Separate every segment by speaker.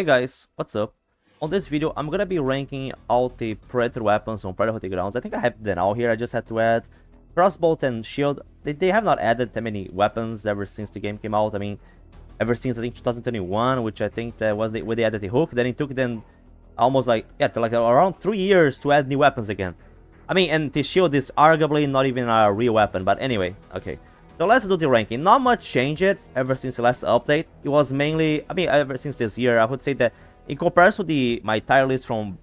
Speaker 1: Hey guys, what's up? On this video, I'm gonna be ranking all the Predator weapons on Predator Grounds. I think I have them all here. I just had to add Crossbolt and Shield. They have not added that many weapons ever since the game came out. I mean, ever since I think 2021, which I think that was when they added the hook. Then it took them almost like around 3 years to add new weapons again. I mean, and the Shield is arguably not even a real weapon. But anyway, okay. So let's do the ranking. Not much changed ever since the last update. It was mainly, I mean, ever since this year, I would say that in comparison to my tier list from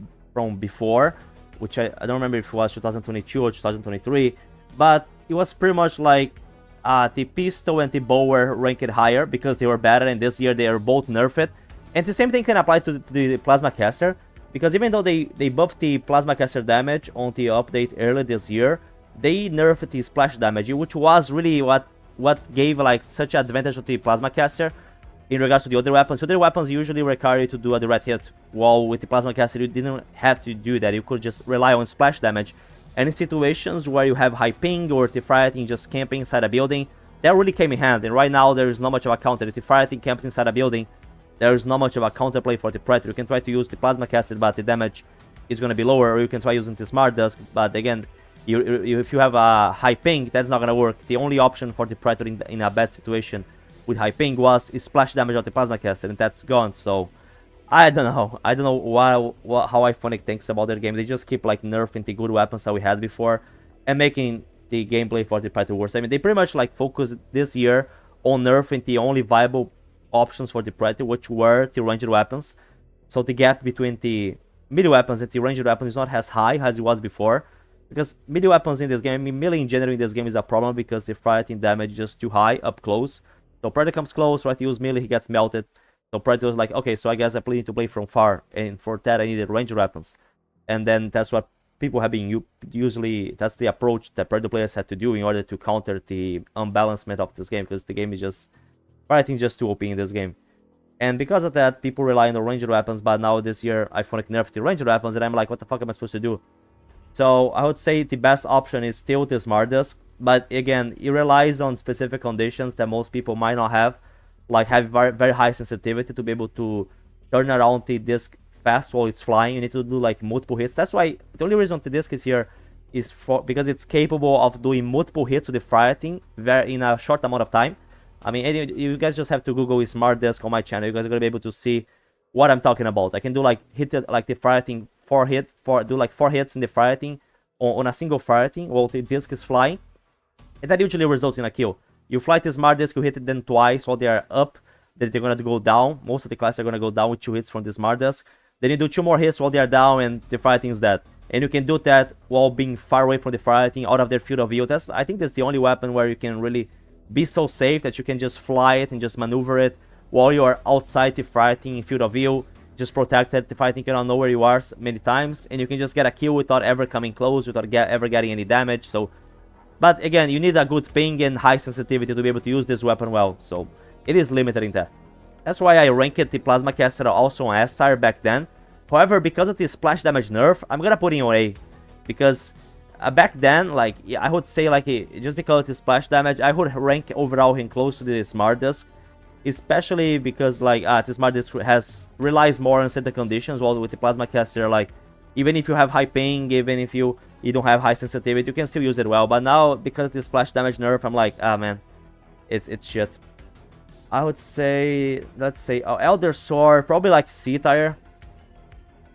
Speaker 1: before, which I don't remember if it was 2022 or 2023, but it was pretty much like the pistol and the bow were ranked higher because they were better, and this year they are both nerfed. And the same thing can apply to the Plasma Caster, because even though they buffed the Plasma Caster damage on the update early this year, they nerfed the splash damage, which was really what gave like such advantage to the Plasma Caster in regards to the other weapons. So other weapons usually require you to do a direct hit, while with the Plasma Caster you didn't have to do that. You could just rely on splash damage. And in situations where you have high ping or the fighting just camping inside a building, that really came in handy. And right now there is not much of a counter. If the fighting camps inside a building, there is not much of a counterplay for the Predator. You can try to use the Plasma Caster, but the damage is going to be lower, or you can try using the Smart Dusk, but again, if you have a high ping, that's not gonna work. The only option for the Predator in a bad situation with high ping was splash damage of the Plasma Caster, and that's gone. So I don't know. I don't know how Iphonic thinks about their game. They just keep like nerfing the good weapons that we had before and making the gameplay for the Predator worse. I mean, they pretty much like focused this year on nerfing the only viable options for the Predator, which were the ranged weapons. So the gap between the melee weapons and the ranged weapons is not as high as it was before. Because melee weapons in this game, I mean, melee in general in this game is a problem because the fighting damage is just too high up close. So Predator comes close, try to use melee, he gets melted. So Predator was like, okay, so I guess I need to play from far, and for that I needed ranged weapons. And then that's what people have been usually, that's the approach that Predator players had to do in order to counter the unbalancement of this game, because the game is just, fighting just too OP in this game. And because of that, people rely on the ranged weapons, but now this year Iphonic nerfed the ranged weapons, and I'm like, what the fuck am I supposed to do? So I would say the best option is still the Smart Dusk, but again, it relies on specific conditions that most people might not have, like have very high sensitivity to be able to turn around the disc fast while it's flying. You need to do like multiple hits. That's why the only reason the disc is here is because it's capable of doing multiple hits to the fighting in a short amount of time. I mean, you guys just have to Google Smart Dusk on my channel. You guys are gonna be able to see what I'm talking about. I can do like like the fighting. Do like 4 hits in the fighting on a single fighting while the disc is flying, and that usually results in a kill. You fly the Smart Disc, you hit them twice while they are up, then they're gonna go down. Most of the classes are gonna go down with 2 hits from the Smart Disc. Then you do 2 more hits while they are down, and the fighting is dead. And you can do that while being far away from the fighting, out of their field of view. I think that's the only weapon where you can really be so safe that you can just fly it and just maneuver it while you are outside the fighting field of view. Just protected, the fighting cannot know where you are many times, and you can just get a kill without ever coming close, without ever getting any damage. So, but again, you need a good ping and high sensitivity to be able to use this weapon well, so it is limited in that. That's why I ranked the Plasma Caster also on S tier back then. However, because of the splash damage nerf, I'm gonna put it on A, because back then, like, I would say like just because of the splash damage, I would rank overall him close to the Smart Dusk. Especially because like the Smart Disc relies more on certain conditions, while with the Plasma Caster, like even if you have high ping, even if you don't have high sensitivity, you can still use it well. But now because of the splash damage nerf, I'm like, ah man, it's shit. I would say, let's say Elder Sword, probably like C tier.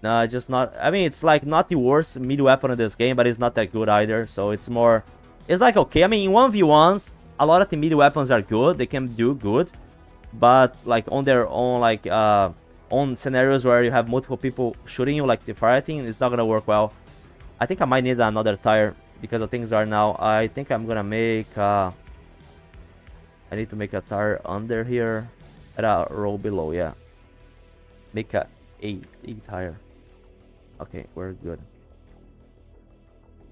Speaker 1: No, just not. I mean, it's like not the worst mid weapon in this game, but it's not that good either. So it's more, it's like okay. I mean, in 1v1s, a lot of the mid weapons are good. They can do good. But like on their own, like on scenarios where you have multiple people shooting you, like the fighting, it's not gonna work well. I think I might need another tire because of things are now. I think I'm gonna make I need to make a tire under here at a row below. Yeah, make a 8 tire. Okay, we're good.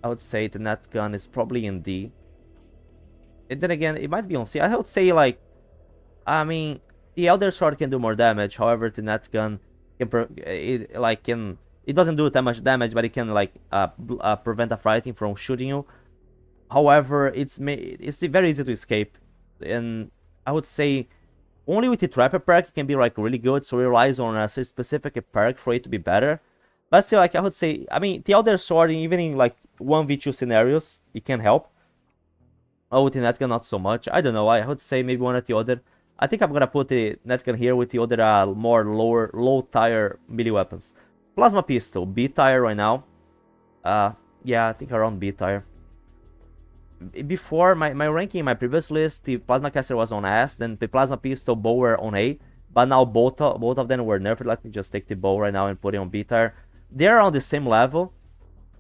Speaker 1: I would say the net gun is probably in D, and then again it might be on C. I would say like, I mean, the Elder Sword can do more damage. However, the net gun can it doesn't do that much damage, but it can like prevent a fighting from shooting you. However, it's very easy to escape, and I would say Only with the Trapper perk it can be like really good, so it relies on a specific perk for it to be better. But still, like I would say, I mean, the other sword, even in like 1v2 scenarios, it can help. Oh, with the netgun, not so much. I don't know. I would say maybe one or the other. I think I'm gonna put the netgun here with the other more low tier melee weapons. Plasma pistol, B tier right now. Yeah, I think around B tier. Before my ranking in my previous list, the plasma caster was on S, then the plasma pistol, bow were on A. But now both of them were nerfed. Let me just take the bow right now and put it on B tier. They're on the same level.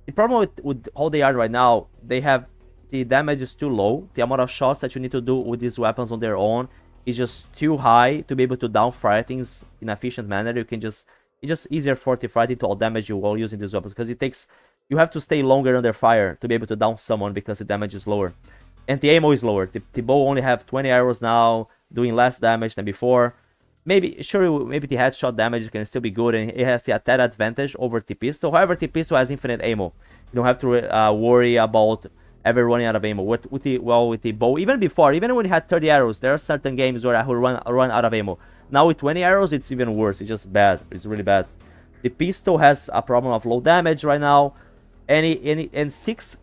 Speaker 1: The problem with how they are right now, they have the damage is too low. The amount of shots that you need to do with these weapons on their own is just too high to be able to down fire things in an efficient manner. You can just it's just easier for the fighting to all damage you while using these weapons, because it takes you have to stay longer under fire to be able to down someone because the damage is lower. And the ammo is lower. The bow only have 20 arrows now, doing less damage than before. Maybe the headshot damage can still be good, and it has the attack advantage over the pistol. However, the pistol has infinite ammo. You don't have to worry about ever running out of ammo. With the bow, even when you had 30 arrows, there are certain games where I would run out of ammo. Now with 20 arrows, it's even worse. It's just bad. It's really bad. The pistol has a problem of low damage right now, and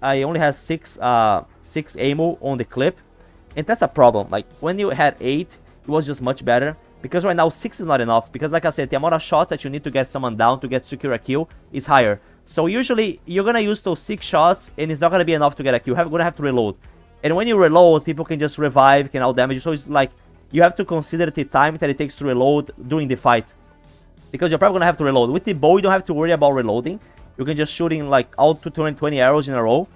Speaker 1: I only has six ammo on the clip, and that's a problem. Like when you had 8, it was just much better. Because right now 6 is not enough, because like I said, the amount of shots that you need to get someone down to get secure a kill is higher. So usually you're gonna use those 6 shots and it's not gonna be enough to get a kill. You're gonna have to reload. And when you reload, people can just revive, can out damage you. So it's like you have to consider the time that it takes to reload during the fight, because you're probably gonna have to reload. With the bow, you don't have to worry about reloading. You can just shoot in like out to 20 arrows in a row.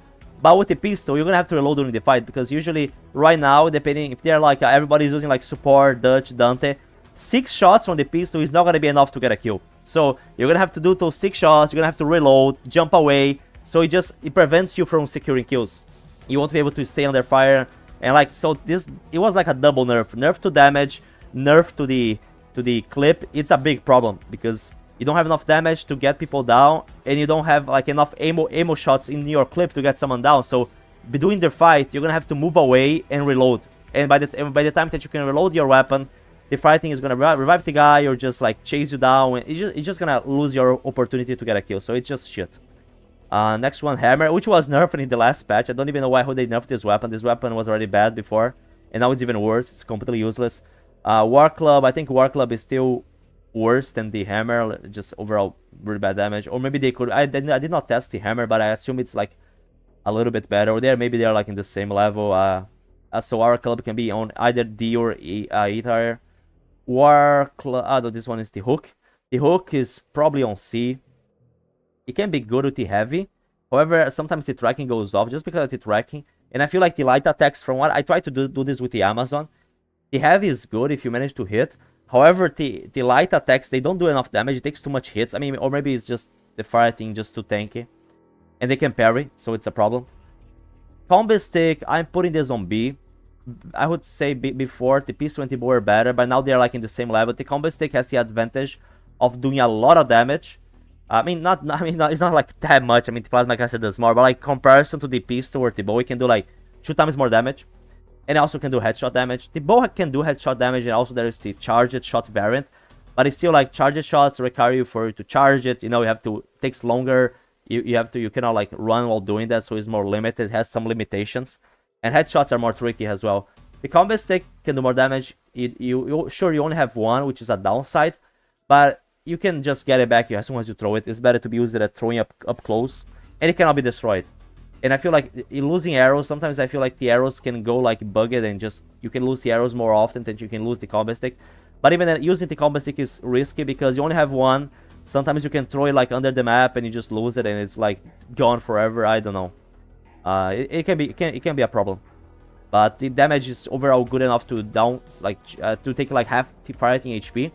Speaker 1: But with the pistol, you're gonna have to reload during the fight, because usually right now, depending if they're like everybody's using like support, Dutch, Dante, 6 shots from the pistol is not gonna be enough to get a kill. So you're gonna have to do those 6 shots, you're gonna have to reload, jump away, so it prevents you from securing kills. You won't be able to stay under fire, and like, so it was like a double nerf to damage, nerf to the clip. It's a big problem, because you don't have enough damage to get people down, and you don't have like enough ammo shots in your clip to get someone down. So during the fight, you're gonna have to move away and reload, and by the time that you can reload your weapon, the fighting is gonna revive the guy or just like chase you down, and it's just gonna lose your opportunity to get a kill. So it's just shit. Next one, hammer, which was nerfed in the last patch. I don't even know why they nerfed this weapon. This weapon was already bad before, and now it's even worse. It's completely useless. War club, I think war club is still worse than the hammer, just overall really bad damage. Or maybe they could, I did not test the hammer, but I assume it's like a little bit better. Or maybe they're like in the same level. So our club can be on either D or E tier. War club, no, this one is the hook. The hook is probably on C. It can be good with the heavy. However, sometimes the tracking goes off just because of the tracking. And I feel like the light attacks, from what I try to do this with the Amazon, the heavy is good if you manage to hit. However, the light attacks, they don't do enough damage. It takes too much hits. I mean, or maybe it's just the fighting just too tanky. And they can parry, so it's a problem. Combo stick, I'm putting this on B. I would say before the pistol and the bow were better, but now they're like in the same level. The combo stick has the advantage of doing a lot of damage. It's not like that much. I mean, the plasma caster does more, but like comparison to the pistol or the bow, it can do like 2 times more damage, and it also can do headshot damage. The bow can do headshot damage, and also there is the charged shot variant, but it's still like charged shots require you to charge it. You know, it takes longer. You cannot like run while doing that, so it's more limited. It has some limitations. And headshots are more tricky as well. The combat stick can do more damage. You only have one, which is a downside, but you can just get it back as soon as you throw it. It's better to be used at throwing up close, and it cannot be destroyed. And I feel like losing arrows, sometimes I feel like the arrows can go like bugged, and just you can lose the arrows more often than you can lose the combat stick. But even then, using the combat stick is risky because you only have one. Sometimes you can throw it like under the map and you just lose it, and it's like gone forever. I don't know. It can be a problem, but the damage is overall good enough to to take like half the fighting HP.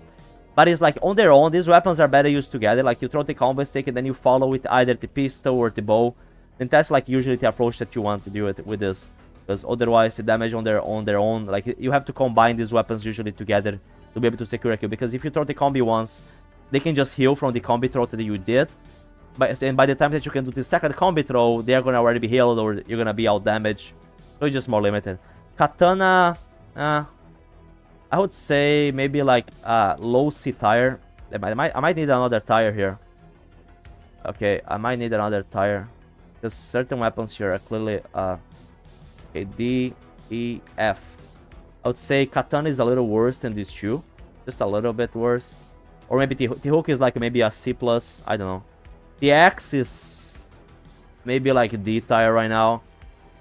Speaker 1: But it's like on their own, these weapons are better used together. Like you throw the combo stick and then you follow with either the pistol or the bow, and that's like usually the approach that you want to do it with this, because otherwise the damage on their own, like you have to combine these weapons usually together to be able to secure a kill. Because if you throw the combi once, they can just heal from the combi throw that you did. And by the time that you can do the second combi throw, they are gonna already be healed, or you're gonna be out damaged. So it's just more limited. Katana, I would say maybe like low C tire. I might need another tire here. Okay, I might need another tire. Because certain weapons here are clearly okay, D, E, F. I would say Katana is a little worse than these two. Just a little bit worse. Or maybe T-Hook is like maybe a C+. I don't know. The Axe is maybe like a D tire right now.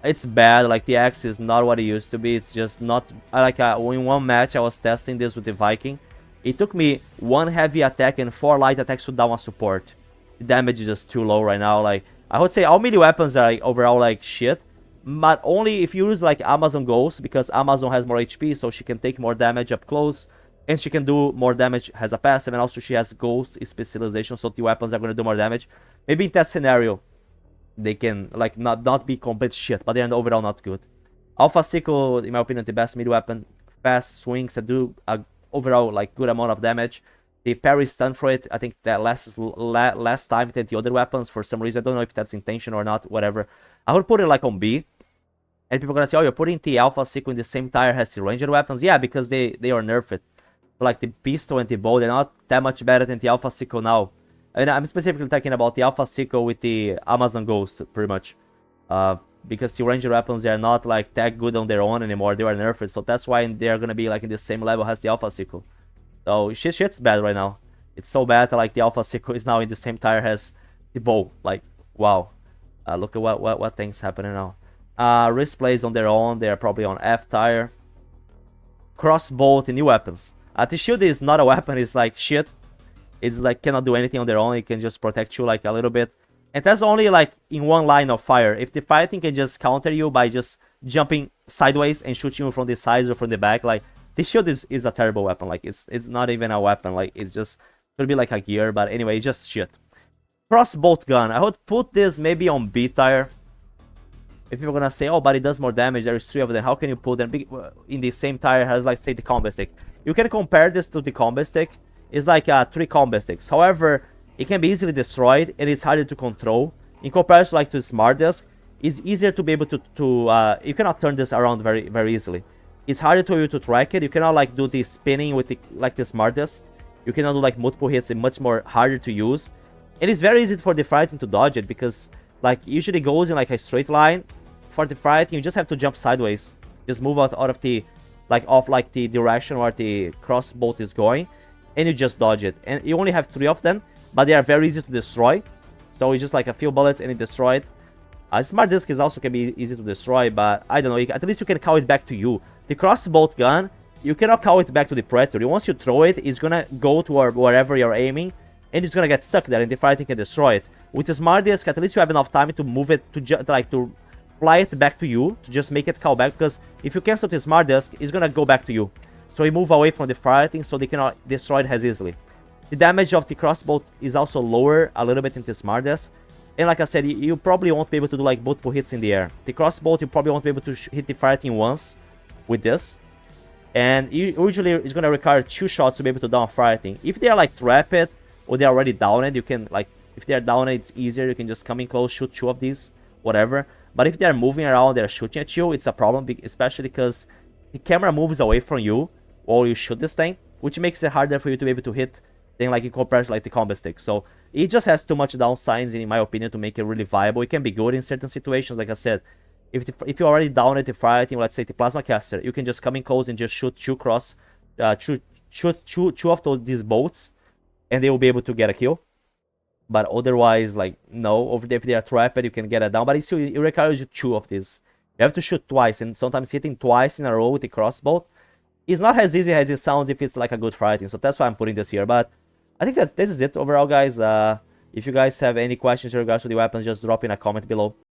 Speaker 1: It's bad. Like the Axe is not what it used to be. It's just not... Like in one match I was testing this with the Viking. It took me 1 heavy attack and 4 light attacks to down a support. The damage is just too low right now. Like I would say all melee weapons are like, overall like shit. But only if you use like Amazon Ghost, because Amazon has more HP, so she can take more damage up close. And she can do more damage, has a passive, and also she has Ghost specialization, so the weapons are going to do more damage. Maybe in that scenario, they can like not be complete shit, but they're overall not good. Alpha Sickle, in my opinion, the best mid weapon. Fast swings that do a overall like good amount of damage. The parry stun for it, I think that lasts less time than the other weapons for some reason. I don't know if that's intention or not, whatever. I would put it like on B. And people are gonna say, oh, you're putting the Alpha Sickle in the same tire as the ranged weapons. Yeah, because they are nerfed. Like the pistol and the bow, they're not that much better than the Alpha Sickle now. I mean, I'm specifically talking about the Alpha Sickle with the Amazon Ghost, pretty much. Because the ranged weapons, they are not like that good on their own anymore. They are nerfed, so that's why they're gonna be like in the same level as the Alpha Sickle. So shit's bad right now. It's so bad that like the Alpha Sickle is now in the same tire as the bow. Like, wow. Look at what things happening now. Wrist plays on their own, they're probably on F tire. Crossbolt and new weapons. The shield is not a weapon, it's like shit. It's like cannot do anything on their own, it can just protect you like a little bit. And that's only like in one line of fire. If the fighting can just counter you by just jumping sideways and shooting you from the sides or from the back, like this shield is a terrible weapon. Like it's not even a weapon, like it's just could be like a gear, but anyway, it's just shit. Crossbolt gun, I would put this maybe on B tire. If you're gonna say, oh, but it does more damage, there is 3 of them, how can you put them in the same tire as, like, say, the combat stick? You can compare this to the combat stick. It's like 3 combat sticks. However, it can be easily destroyed, and it's harder to control. In comparison, like, to Smart Desk, it's easier to be able to you cannot turn this around very easily. It's harder to you to track it. You cannot, like, do the spinning with the Smart Desk. You cannot do, like, multiple hits. It's much more harder to use. And it's very easy for the fighting to dodge it, because, like, usually goes in, like, a straight line. For the fighting, you just have to jump sideways. Just move out of the, like, off, like, the direction where the crossbolt is going. And you just dodge it. And you only have 3 of them, but they are very easy to destroy. So it's just, like, a few bullets and it destroyed. Smart Disc is also can be easy to destroy, but I don't know. At least you can call it back to you. The crossbolt gun, you cannot call it back to the Predator. Once you throw it, it's gonna go to wherever you're aiming. And it's gonna get stuck there, and the fighting can destroy it. With the Smart Disc, at least you have enough time to move it to fly it back to you, to just make it call back, because if you cancel the Smart Disc, it's gonna go back to you. So you move away from the fighting, so they cannot destroy it as easily. The damage of the crossbow is also lower a little bit in the Smart Disc. And like I said, you probably won't be able to do like multiple hits in the air. The crossbow, you probably won't be able to hit the fighting once with this. And usually it's gonna require 2 shots to be able to down fighting. If they are like trapped, or they're already downed, you can, like, if they're downed, it's easier. You can just come in close, shoot 2 of these, whatever. But if they're moving around, they're shooting at you, it's a problem, especially because the camera moves away from you while you shoot this thing, which makes it harder for you to be able to hit than, like, in comparison, like, the combat stick. So it just has too much downsides, in my opinion, to make it really viable. It can be good in certain situations, like I said. If you're already down at the fighting, let's say the plasma caster, you can just come in close and just shoot 2 of these bolts, and they will be able to get a kill. But otherwise, like, no, over there, if they are trapped, you can get it down. But it requires you 2 of these. You have to shoot twice, and sometimes hitting twice in a row with the crossbow is not as easy as it sounds if it's like a good fighting. So that's why I'm putting this here. But I think this is it overall, guys. If you guys have any questions in regards to the weapons, just drop in a comment below.